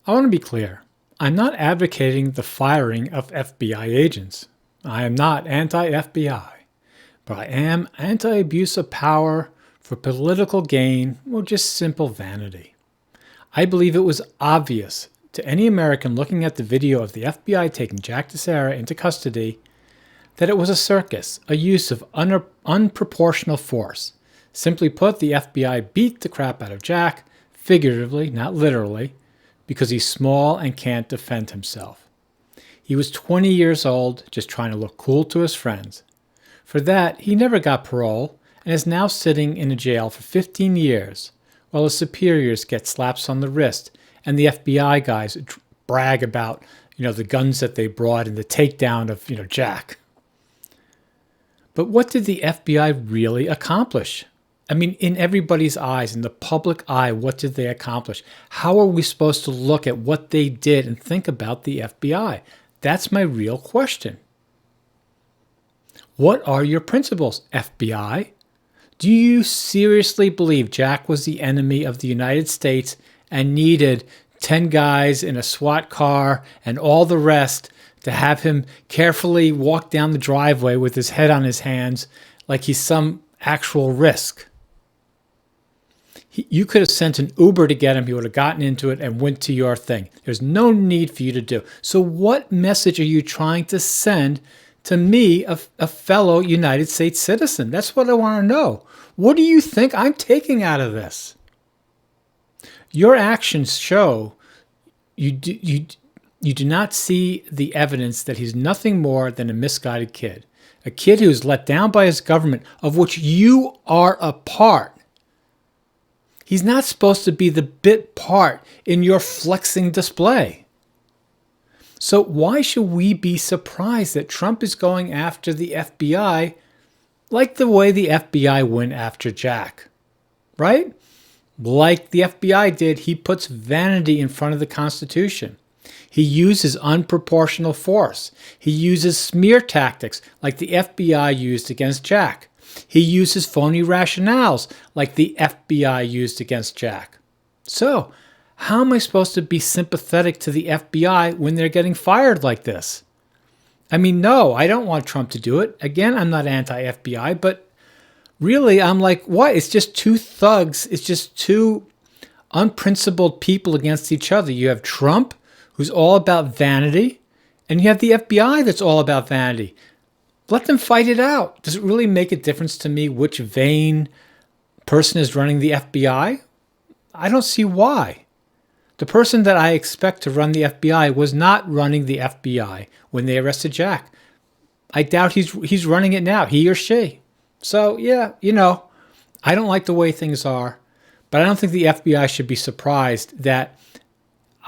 I want to be clear. I'm not advocating the firing of FBI agents. I am not anti-FBI, but I am anti-abuse of power for political gain or just simple vanity. I believe it was obvious to any American looking at the video of the FBI taking Jack Teixeira into custody that it was a circus, a use of unproportional force. Simply put, the FBI beat the crap out of Jack, figuratively, not literally, because he's small and can't defend himself. He was 20 years old, just trying to look cool to his friends. For that, he never got parole and is now sitting in a jail for 15 years, while his superiors get slaps on the wrist and the FBI guys brag about, the guns that they brought and the takedown of, Jack. But what did the FBI really accomplish? I mean, in everybody's eyes, in the public eye, what did they accomplish? How are we supposed to look at what they did and think about the FBI? That's my real question. What are your principles, FBI? Do you seriously believe Jack was the enemy of the United States and needed 10 guys in a SWAT car and all the rest to have him carefully walk down the driveway with his head on his hands like he's some actual risk? You could have sent an Uber to get him. He would have gotten into it and went to your thing. There's no need for you to do. So what message are you trying to send to me, a fellow United States citizen? That's what I want to know. What do you think I'm taking out of this? Your actions show you do not see the evidence that he's nothing more than a misguided kid. A kid who is let down by his government, of which you are a part. He's not supposed to be the bit part in your flexing display. So why should we be surprised that Trump is going after the FBI like the way the FBI went after Jack? Right? Like the FBI did, he puts vanity in front of the Constitution. He uses unproportional force. He uses smear tactics like the FBI used against Jack. He uses phony rationales like the FBI used against Jack. So, how am I supposed to be sympathetic to the FBI when they're getting fired like this? I mean, no, I don't want Trump to do it. Again, I'm not anti-FBI, but really, I'm like, what? It's just two thugs. It's just two unprincipled people against each other. You have Trump, who's all about vanity, and you have the FBI that's all about vanity. Let them fight it out. Does it really make a difference to me which vain person is running the FBI? I don't see why. The person that I expect to run the FBI was not running the FBI when they arrested Jack. I doubt he's running it now, he or she. So, yeah, I don't like the way things are, but I don't think the FBI should be surprised that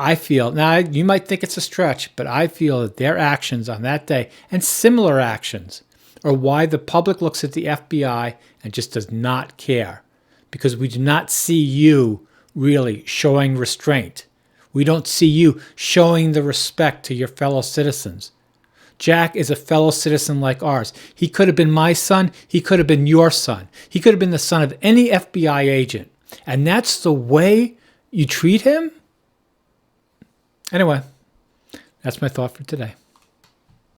I feel, now you might think it's a stretch, but I feel that their actions on that day and similar actions are why the public looks at the FBI and just does not care. Because we do not see you really showing restraint. We don't see you showing the respect to your fellow citizens. Jack is a fellow citizen like ours. He could have been my son. He could have been your son. He could have been the son of any FBI agent. And that's the way you treat him? Anyway, that's my thought for today.